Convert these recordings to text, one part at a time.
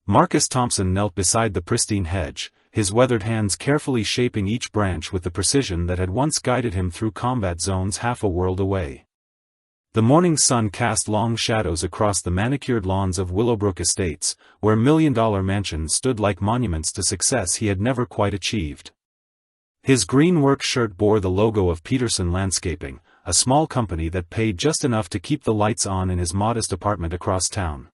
Marcus Thompson knelt beside the pristine hedge, his weathered hands carefully shaping each branch with the precision that had once guided him through combat zones half a world away. The morning sun cast long shadows across the manicured lawns of Willowbrook Estates, where million-dollar mansions stood like monuments to success he had never quite achieved. His green work shirt bore the logo of Peterson Landscaping, a small company that paid just enough to keep the lights on in his modest apartment across town.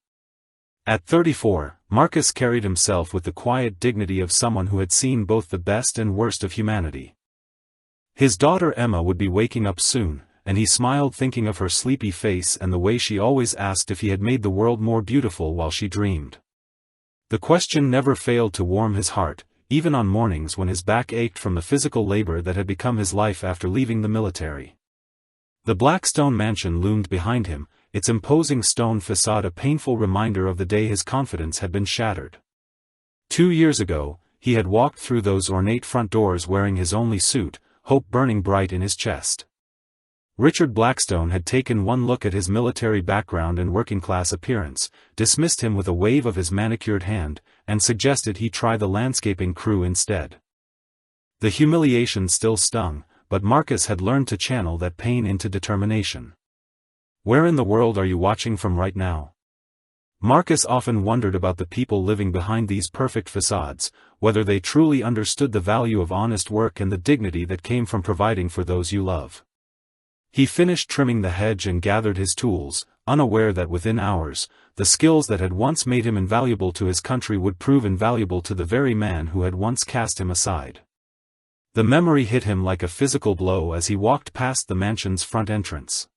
At 34, Marcus carried himself with the quiet dignity of someone who had seen both the best and worst of humanity. His daughter Emma would be waking up soon, and he smiled thinking of her sleepy face and the way she always asked if he had made the world more beautiful while she dreamed. The question never failed to warm his heart, even on mornings when his back ached from the physical labor that had become his life after leaving the military. The Blackstone mansion loomed behind him, its imposing stone facade a painful reminder of the day his confidence had been shattered. 2 years ago, he had walked through those ornate front doors wearing his only suit, hope burning bright in his chest. Richard Blackstone had taken one look at his military background and working-class appearance, dismissed him with a wave of his manicured hand, and suggested he try the landscaping crew instead. The humiliation still stung, but Marcus had learned to channel that pain into determination. Where in the world are you watching from right now? Marcus often wondered about the people living behind these perfect facades, whether they truly understood the value of honest work and the dignity that came from providing for those you love. He finished trimming the hedge and gathered his tools, unaware that within hours, the skills that had once made him invaluable to his country would prove invaluable to the very man who had once cast him aside. The memory hit him like a physical blow as he walked past the mansion's front entrance.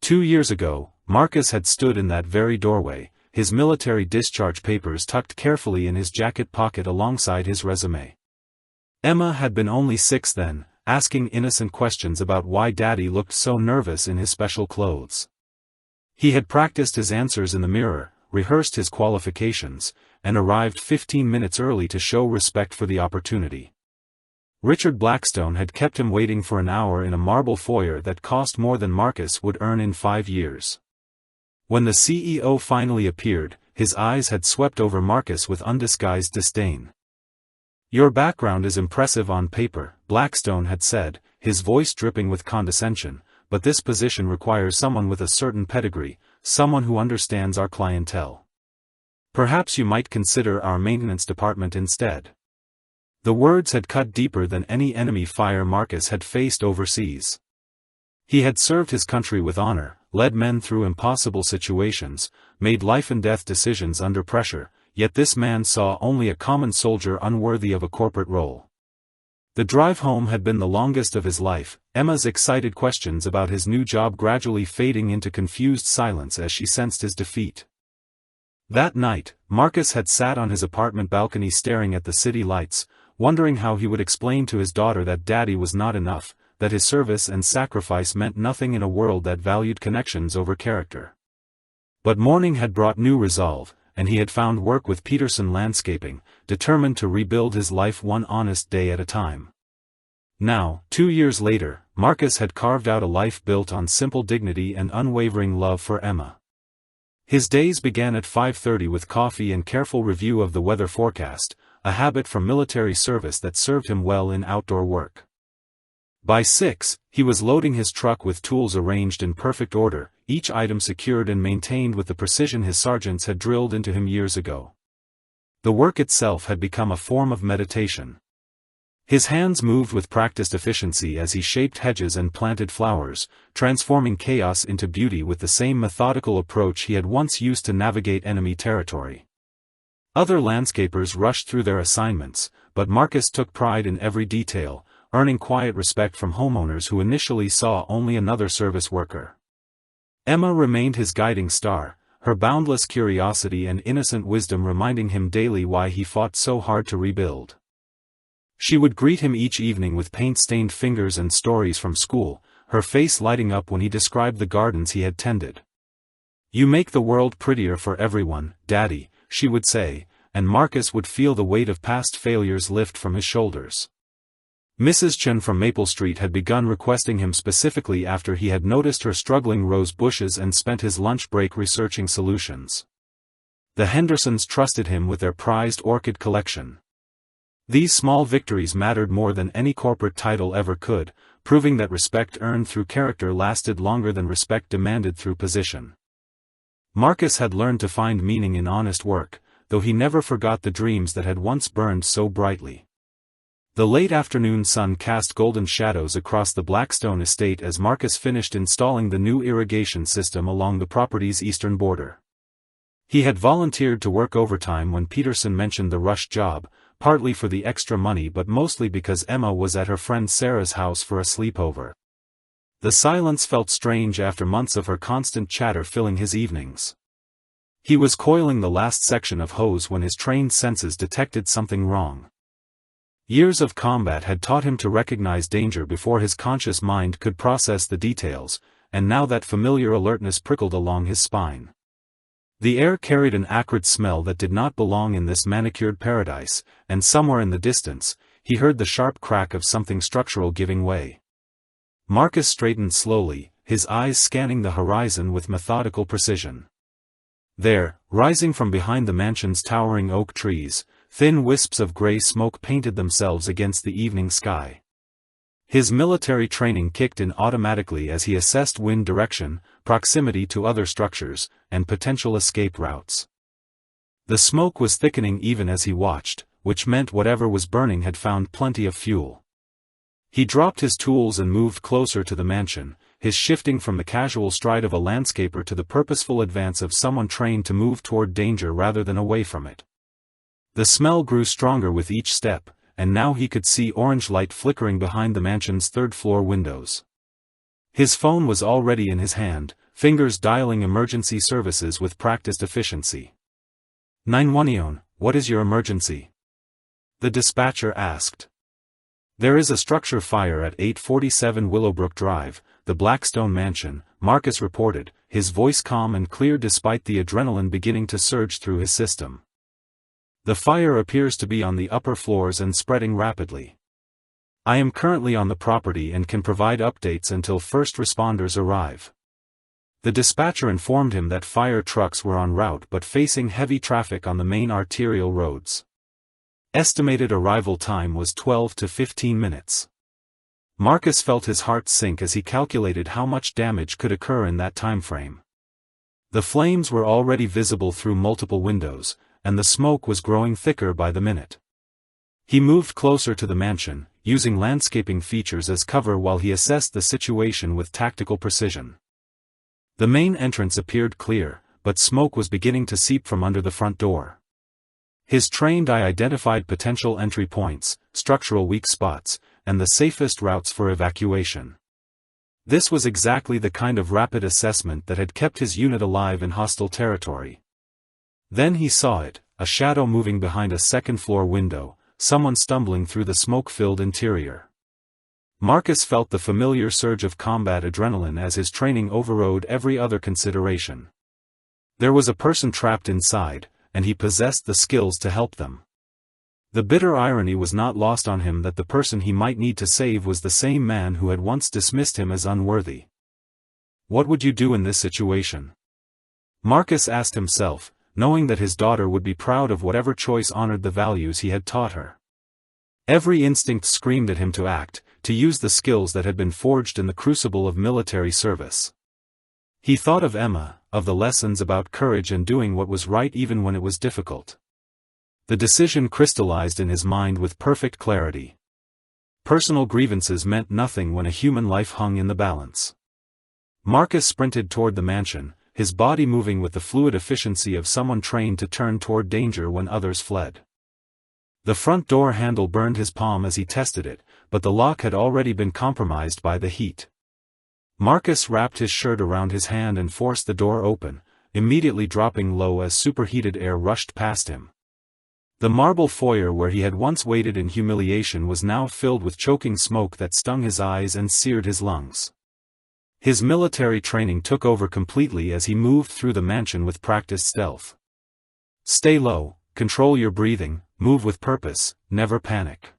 2 years ago, Marcus had stood in that very doorway, his military discharge papers tucked carefully in his jacket pocket alongside his resume. Emma had been only 6 then, asking innocent questions about why Daddy looked so nervous in his special clothes. He had practiced his answers in the mirror, rehearsed his qualifications, and arrived 15 minutes early to show respect for the opportunity. Richard Blackstone had kept him waiting for an hour in a marble foyer that cost more than Marcus would earn in 5 years. When the CEO finally appeared, his eyes had swept over Marcus with undisguised disdain. "Your background is impressive on paper," Blackstone had said, his voice dripping with condescension, "but this position requires someone with a certain pedigree, someone who understands our clientele. Perhaps you might consider our maintenance department instead." The words had cut deeper than any enemy fire Marcus had faced overseas. He had served his country with honor, led men through impossible situations, made life-and-death decisions under pressure, yet this man saw only a common soldier unworthy of a corporate role. The drive home had been the longest of his life, Emma's excited questions about his new job gradually fading into confused silence as she sensed his defeat. That night, Marcus had sat on his apartment balcony staring at the city lights, wondering how he would explain to his daughter that Daddy was not enough, that his service and sacrifice meant nothing in a world that valued connections over character. But morning had brought new resolve, and he had found work with Peterson Landscaping, determined to rebuild his life one honest day at a time. Now, 2 years later, Marcus had carved out a life built on simple dignity and unwavering love for Emma. His days began at 5:30 with coffee and careful review of the weather forecast, a habit from military service that served him well in outdoor work. By 6, he was loading his truck with tools arranged in perfect order, each item secured and maintained with the precision his sergeants had drilled into him years ago. The work itself had become a form of meditation. His hands moved with practiced efficiency as he shaped hedges and planted flowers, transforming chaos into beauty with the same methodical approach he had once used to navigate enemy territory. Other landscapers rushed through their assignments, but Marcus took pride in every detail, earning quiet respect from homeowners who initially saw only another service worker. Emma remained his guiding star, her boundless curiosity and innocent wisdom reminding him daily why he fought so hard to rebuild. She would greet him each evening with paint-stained fingers and stories from school, her face lighting up when he described the gardens he had tended. "You make the world prettier for everyone, Daddy," she would say, and Marcus would feel the weight of past failures lift from his shoulders. Mrs. Chen from Maple Street had begun requesting him specifically after he had noticed her struggling rose bushes and spent his lunch break researching solutions. The Hendersons trusted him with their prized orchid collection. These small victories mattered more than any corporate title ever could, proving that respect earned through character lasted longer than respect demanded through position. Marcus had learned to find meaning in honest work, though he never forgot the dreams that had once burned so brightly. The late afternoon sun cast golden shadows across the Blackstone estate as Marcus finished installing the new irrigation system along the property's eastern border. He had volunteered to work overtime when Peterson mentioned the rush job, partly for the extra money but mostly because Emma was at her friend Sarah's house for a sleepover. The silence felt strange after months of her constant chatter filling his evenings. He was coiling the last section of hose when his trained senses detected something wrong. Years of combat had taught him to recognize danger before his conscious mind could process the details, and now that familiar alertness prickled along his spine. The air carried an acrid smell that did not belong in this manicured paradise, and somewhere in the distance, he heard the sharp crack of something structural giving way. Marcus straightened slowly, his eyes scanning the horizon with methodical precision. There, rising from behind the mansion's towering oak trees, thin wisps of gray smoke painted themselves against the evening sky. His military training kicked in automatically as he assessed wind direction, proximity to other structures, and potential escape routes. The smoke was thickening even as he watched, which meant whatever was burning had found plenty of fuel. He dropped his tools and moved closer to the mansion, his shifting from the casual stride of a landscaper to the purposeful advance of someone trained to move toward danger rather than away from it. The smell grew stronger with each step, and now he could see orange light flickering behind the mansion's third-floor windows. His phone was already in his hand, fingers dialing emergency services with practiced efficiency. 911, what is your emergency? The dispatcher asked. There is a structure fire at 847 Willowbrook Drive, the Blackstone mansion, Marcus reported, his voice calm and clear despite the adrenaline beginning to surge through his system. The fire appears to be on the upper floors and spreading rapidly. I am currently on the property and can provide updates until first responders arrive. The dispatcher informed him that fire trucks were en route but facing heavy traffic on the main arterial roads. Estimated arrival time was 12 to 15 minutes. Marcus felt his heart sink as he calculated how much damage could occur in that time frame. The flames were already visible through multiple windows, and the smoke was growing thicker by the minute. He moved closer to the mansion, using landscaping features as cover while he assessed the situation with tactical precision. The main entrance appeared clear, but smoke was beginning to seep from under the front door. His trained eye identified potential entry points, structural weak spots, and the safest routes for evacuation. This was exactly the kind of rapid assessment that had kept his unit alive in hostile territory. Then he saw it, a shadow moving behind a second-floor window, someone stumbling through the smoke-filled interior. Marcus felt the familiar surge of combat adrenaline as his training overrode every other consideration. There was a person trapped inside, and he possessed the skills to help them. The bitter irony was not lost on him that the person he might need to save was the same man who had once dismissed him as unworthy. What would you do in this situation? Marcus asked himself, knowing that his daughter would be proud of whatever choice honored the values he had taught her. Every instinct screamed at him to act, to use the skills that had been forged in the crucible of military service. He thought of Emma, of the lessons about courage and doing what was right even when it was difficult. The decision crystallized in his mind with perfect clarity. Personal grievances meant nothing when a human life hung in the balance. Marcus sprinted toward the mansion, his body moving with the fluid efficiency of someone trained to turn toward danger when others fled. The front door handle burned his palm as he tested it, but the lock had already been compromised by the heat. Marcus wrapped his shirt around his hand and forced the door open, immediately dropping low as superheated air rushed past him. The marble foyer where he had once waited in humiliation was now filled with choking smoke that stung his eyes and seared his lungs. His military training took over completely as he moved through the mansion with practiced stealth. Stay low, control your breathing, move with purpose, never panic.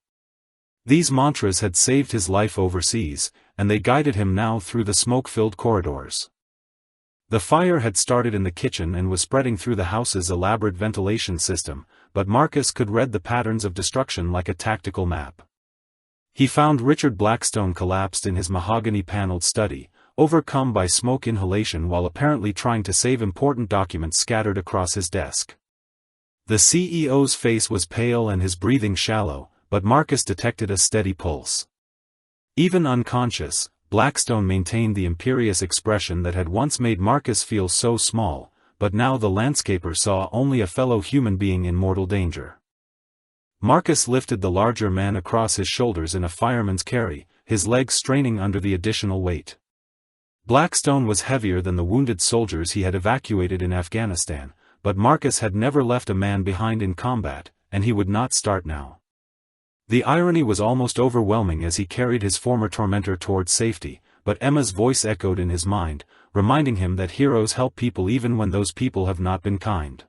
These mantras had saved his life overseas, and they guided him now through the smoke-filled corridors. The fire had started in the kitchen and was spreading through the house's elaborate ventilation system, but Marcus could read the patterns of destruction like a tactical map. He found Richard Blackstone collapsed in his mahogany-paneled study, overcome by smoke inhalation while apparently trying to save important documents scattered across his desk. The CEO's face was pale and his breathing shallow, but Marcus detected a steady pulse. Even unconscious, Blackstone maintained the imperious expression that had once made Marcus feel so small, but now the landscaper saw only a fellow human being in mortal danger. Marcus lifted the larger man across his shoulders in a fireman's carry, his legs straining under the additional weight. Blackstone was heavier than the wounded soldiers he had evacuated in Afghanistan, but Marcus had never left a man behind in combat, and he would not start now. The irony was almost overwhelming as he carried his former tormentor toward safety, but Emma's voice echoed in his mind, reminding him that heroes help people even when those people have not been kind.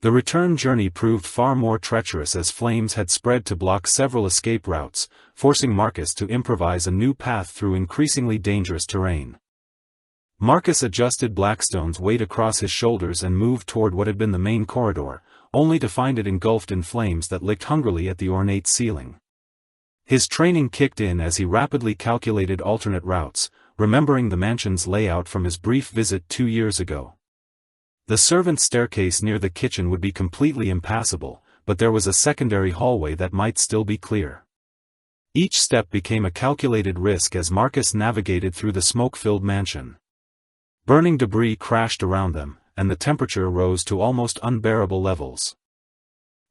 The return journey proved far more treacherous as flames had spread to block several escape routes, forcing Marcus to improvise a new path through increasingly dangerous terrain. Marcus adjusted Blackstone's weight across his shoulders and moved toward what had been the main corridor, only to find it engulfed in flames that licked hungrily at the ornate ceiling. His training kicked in as he rapidly calculated alternate routes, remembering the mansion's layout from his brief visit 2 years ago. The servants' staircase near the kitchen would be completely impassable, but there was a secondary hallway that might still be clear. Each step became a calculated risk as Marcus navigated through the smoke-filled mansion. Burning debris crashed around them, and the temperature rose to almost unbearable levels.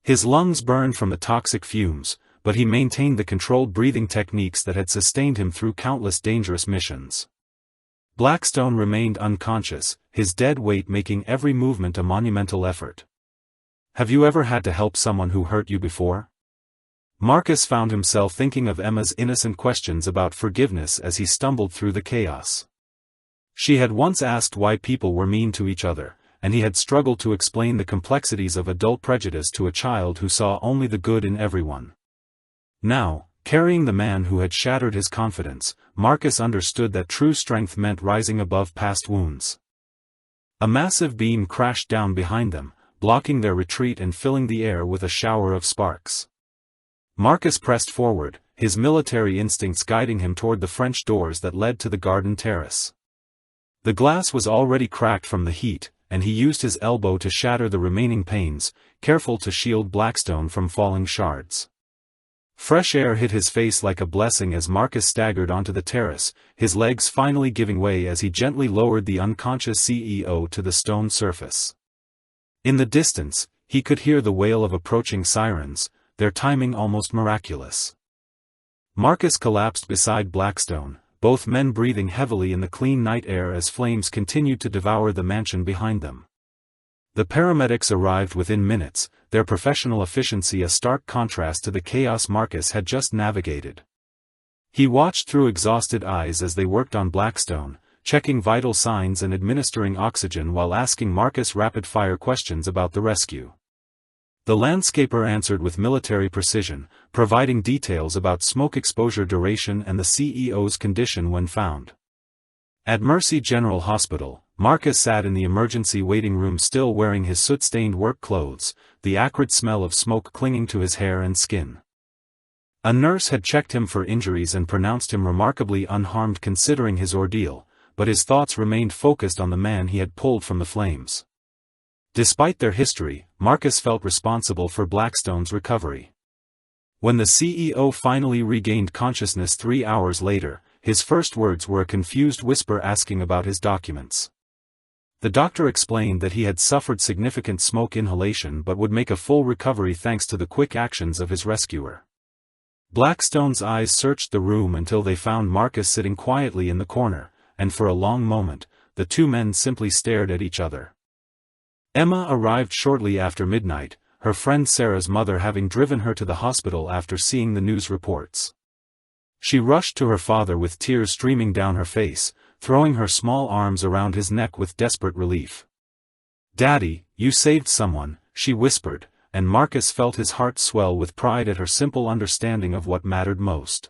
His lungs burned from the toxic fumes, but he maintained the controlled breathing techniques that had sustained him through countless dangerous missions. Blackstone remained unconscious, his dead weight making every movement a monumental effort. Have you ever had to help someone who hurt you before? Marcus found himself thinking of Emma's innocent questions about forgiveness as he stumbled through the chaos. She had once asked why people were mean to each other, and he had struggled to explain the complexities of adult prejudice to a child who saw only the good in everyone. Now, carrying the man who had shattered his confidence, Marcus understood that true strength meant rising above past wounds. A massive beam crashed down behind them, blocking their retreat and filling the air with a shower of sparks. Marcus pressed forward, his military instincts guiding him toward the French doors that led to the garden terrace. The glass was already cracked from the heat, and he used his elbow to shatter the remaining panes, careful to shield Blackstone from falling shards. Fresh air hit his face like a blessing as Marcus staggered onto the terrace, his legs finally giving way as he gently lowered the unconscious CEO to the stone surface. In the distance, he could hear the wail of approaching sirens, their timing almost miraculous. Marcus collapsed beside Blackstone, both men breathing heavily in the clean night air as flames continued to devour the mansion behind them. The paramedics arrived within minutes, their professional efficiency a stark contrast to the chaos Marcus had just navigated. He watched through exhausted eyes as they worked on Blackstone, checking vital signs and administering oxygen while asking Marcus rapid-fire questions about the rescue. The landscaper answered with military precision, providing details about smoke exposure duration and the CEO's condition when found. At Mercy General Hospital, Marcus sat in the emergency waiting room still wearing his soot-stained work clothes, the acrid smell of smoke clinging to his hair and skin. A nurse had checked him for injuries and pronounced him remarkably unharmed considering his ordeal, but his thoughts remained focused on the man he had pulled from the flames. Despite their history, Marcus felt responsible for Blackstone's recovery. When the CEO finally regained consciousness 3 hours later, his first words were a confused whisper asking about his documents. The doctor explained that he had suffered significant smoke inhalation but would make a full recovery thanks to the quick actions of his rescuer. Blackstone's eyes searched the room until they found Marcus sitting quietly in the corner, and for a long moment, the two men simply stared at each other. Emma arrived shortly after midnight, her friend Sarah's mother having driven her to the hospital after seeing the news reports. She rushed to her father with tears streaming down her face, throwing her small arms around his neck with desperate relief. "Daddy, you saved someone," she whispered, and Marcus felt his heart swell with pride at her simple understanding of what mattered most.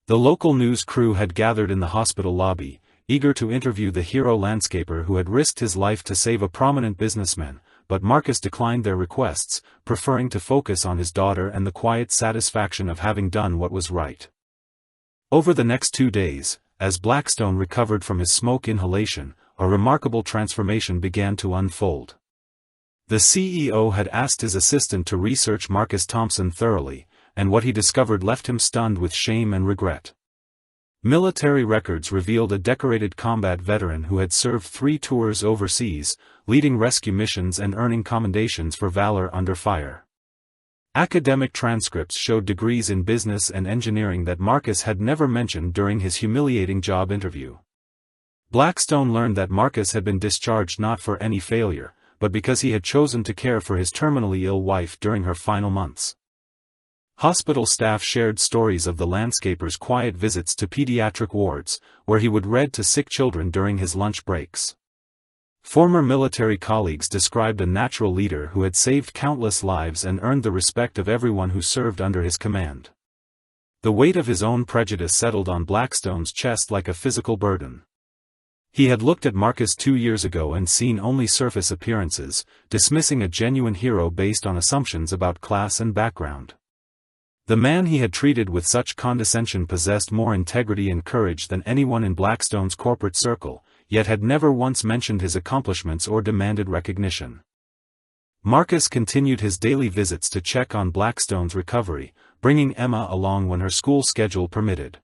The local news crew had gathered in the hospital lobby, eager to interview the hero landscaper who had risked his life to save a prominent businessman, but Marcus declined their requests, preferring to focus on his daughter and the quiet satisfaction of having done what was right. Over the next 2 days, as Blackstone recovered from his smoke inhalation, a remarkable transformation began to unfold. The CEO had asked his assistant to research Marcus Thompson thoroughly, and what he discovered left him stunned with shame and regret. Military records revealed a decorated combat veteran who had served 3 tours overseas, leading rescue missions and earning commendations for valor under fire. Academic transcripts showed degrees in business and engineering that Marcus had never mentioned during his humiliating job interview. Blackstone learned that Marcus had been discharged not for any failure, but because he had chosen to care for his terminally ill wife during her final months. Hospital staff shared stories of the landscaper's quiet visits to pediatric wards, where he would read to sick children during his lunch breaks. Former military colleagues described a natural leader who had saved countless lives and earned the respect of everyone who served under his command. The weight of his own prejudice settled on Blackstone's chest like a physical burden. He had looked at Marcus 2 years ago and seen only surface appearances, dismissing a genuine hero based on assumptions about class and background. The man he had treated with such condescension possessed more integrity and courage than anyone in Blackstone's corporate circle, yet had never once mentioned his accomplishments or demanded recognition. Marcus continued his daily visits to check on Blackstone's recovery, bringing Emma along when her school schedule permitted.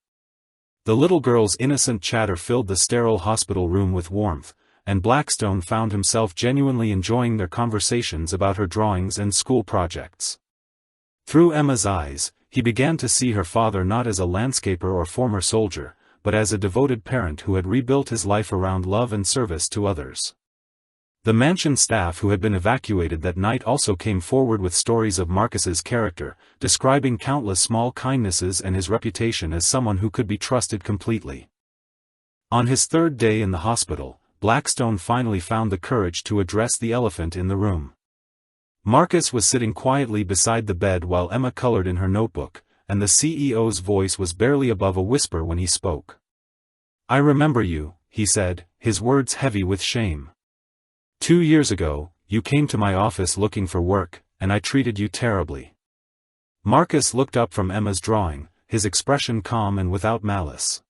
The little girl's innocent chatter filled the sterile hospital room with warmth, and Blackstone found himself genuinely enjoying their conversations about her drawings and school projects. Through Emma's eyes, he began to see her father not as a landscaper or former soldier, but as a devoted parent who had rebuilt his life around love and service to others. The mansion staff who had been evacuated that night also came forward with stories of Marcus's character, describing countless small kindnesses and his reputation as someone who could be trusted completely. On his 3rd day in the hospital, Blackstone finally found the courage to address the elephant in the room. Marcus was sitting quietly beside the bed while Emma colored in her notebook, and the CEO's voice was barely above a whisper when he spoke. "I remember you," he said, his words heavy with shame. 2 years ago, you came to my office looking for work, and I treated you terribly." Marcus looked up from Emma's drawing, his expression calm and without malice.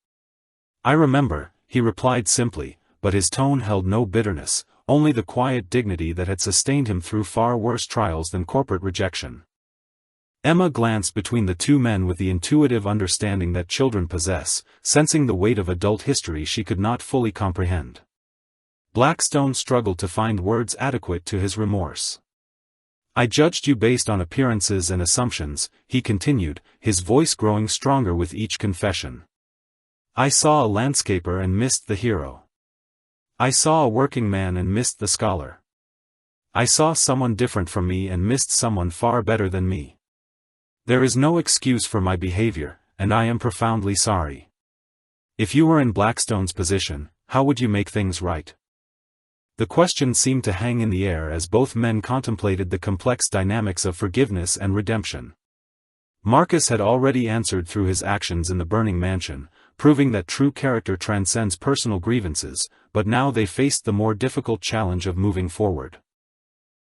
"I remember," he replied simply, but his tone held no bitterness, only the quiet dignity that had sustained him through far worse trials than corporate rejection. Emma glanced between the 2 men with the intuitive understanding that children possess, sensing the weight of adult history she could not fully comprehend. Blackstone struggled to find words adequate to his remorse. "I judged you based on appearances and assumptions," he continued, his voice growing stronger with each confession. "I saw a landscaper and missed the hero. I saw a working man and missed the scholar. I saw someone different from me and missed someone far better than me. There is no excuse for my behavior, and I am profoundly sorry. If you were in Blackstone's position, how would you make things right?" The question seemed to hang in the air as both men contemplated the complex dynamics of forgiveness and redemption. Marcus had already answered through his actions in the burning mansion, proving that true character transcends personal grievances, but now they faced the more difficult challenge of moving forward.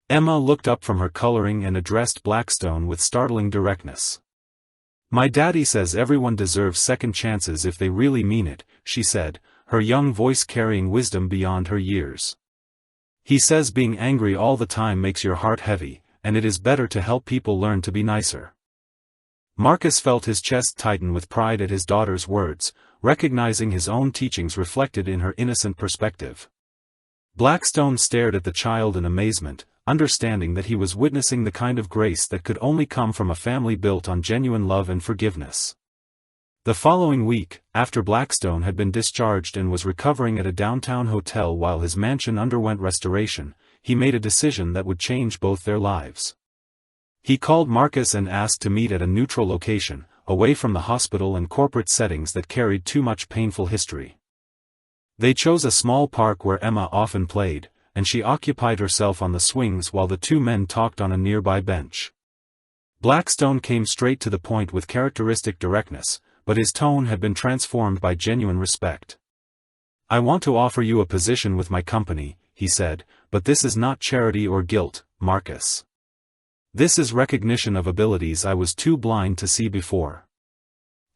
Emma looked up from her coloring and addressed Blackstone with startling directness. "My daddy says everyone deserves second chances if they really mean it," she said, her young voice carrying wisdom beyond her years. "He says being angry all the time makes your heart heavy, and it is better to help people learn to be nicer." Marcus felt his chest tighten with pride at his daughter's words, recognizing his own teachings reflected in her innocent perspective. Blackstone stared at the child in amazement, understanding that he was witnessing the kind of grace that could only come from a family built on genuine love and forgiveness. The following week, after Blackstone had been discharged and was recovering at a downtown hotel while his mansion underwent restoration, he made a decision that would change both their lives. He called Marcus and asked to meet at a neutral location, away from the hospital and corporate settings that carried too much painful history. They chose a small park where Emma often played, and she occupied herself on the swings while the 2 men talked on a nearby bench. Blackstone came straight to the point with characteristic directness, but his tone had been transformed by genuine respect. "I want to offer you a position with my company," he said, "but this is not charity or guilt, Marcus. This is recognition of abilities I was too blind to see before.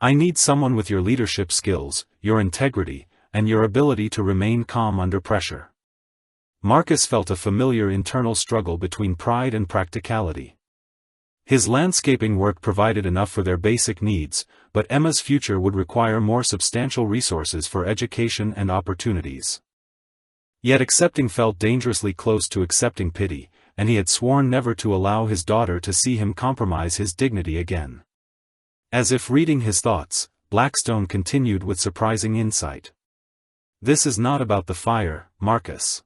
I need someone with your leadership skills, your integrity, and your ability to remain calm under pressure." Marcus felt a familiar internal struggle between pride and practicality. His landscaping work provided enough for their basic needs, but Emma's future would require more substantial resources for education and opportunities. Yet accepting felt dangerously close to accepting pity, and he had sworn never to allow his daughter to see him compromise his dignity again. As if reading his thoughts, Blackstone continued with surprising insight. "This is not about the fire, Marcus.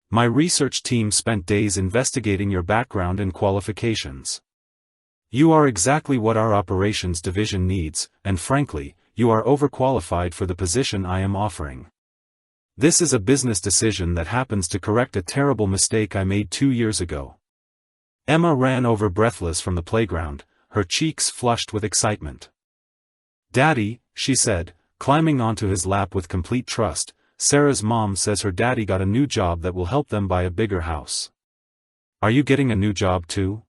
My research team spent days investigating your background and qualifications. You are exactly what our operations division needs, and frankly, you are overqualified for the position I am offering. This is a business decision that happens to correct a terrible mistake I made 2 years ago." Emma ran over breathless from the playground, her cheeks flushed with excitement. "Daddy," she said, climbing onto his lap with complete trust, "Sarah's mom says her daddy got a new job that will help them buy a bigger house. Are you getting a new job too?"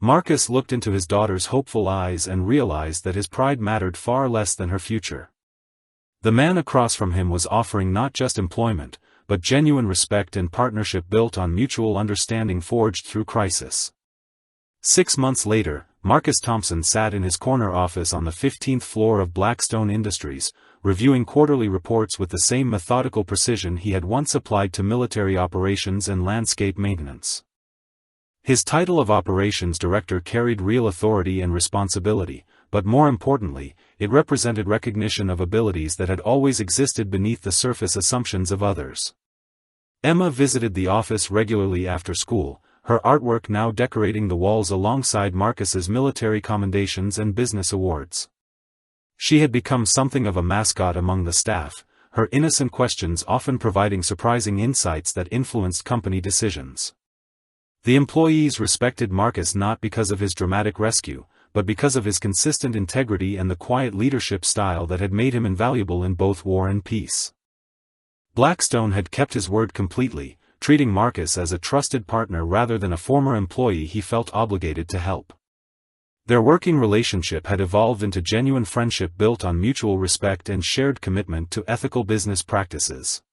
Marcus looked into his daughter's hopeful eyes and realized that his pride mattered far less than her future. The man across from him was offering not just employment, but genuine respect and partnership built on mutual understanding forged through crisis. 6 months later, Marcus Thompson sat in his corner office on the 15th floor of Blackstone Industries, reviewing quarterly reports with the same methodical precision he had once applied to military operations and landscape maintenance. His title of operations director carried real authority and responsibility, but more importantly, it represented recognition of abilities that had always existed beneath the surface assumptions of others. Emma visited the office regularly after school, her artwork now decorating the walls alongside Marcus's military commendations and business awards. She had become something of a mascot among the staff, her innocent questions often providing surprising insights that influenced company decisions. The employees respected Marcus not because of his dramatic rescue, but because of his consistent integrity and the quiet leadership style that had made him invaluable in both war and peace. Blackstone had kept his word completely, treating Marcus as a trusted partner rather than a former employee he felt obligated to help. Their working relationship had evolved into genuine friendship built on mutual respect and shared commitment to ethical business practices.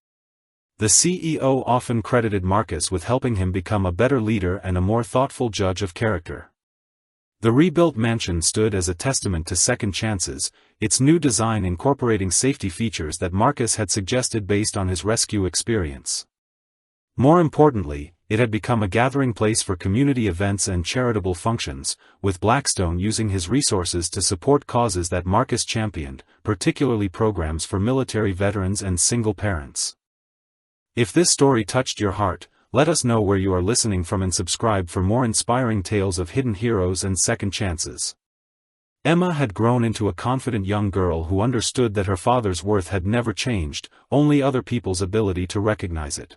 The CEO often credited Marcus with helping him become a better leader and a more thoughtful judge of character. The rebuilt mansion stood as a testament to second chances, its new design incorporating safety features that Marcus had suggested based on his rescue experience. More importantly, it had become a gathering place for community events and charitable functions, with Blackstone using his resources to support causes that Marcus championed, particularly programs for military veterans and single parents. If this story touched your heart, let us know where you are listening from and subscribe for more inspiring tales of hidden heroes and second chances. Emma had grown into a confident young girl who understood that her father's worth had never changed, only other people's ability to recognize it.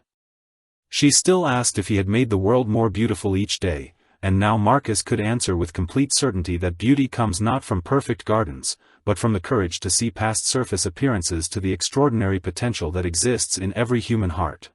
She still asked if he had made the world more beautiful each day, and now Marcus could answer with complete certainty that beauty comes not from perfect gardens, but from the courage to see past surface appearances to the extraordinary potential that exists in every human heart.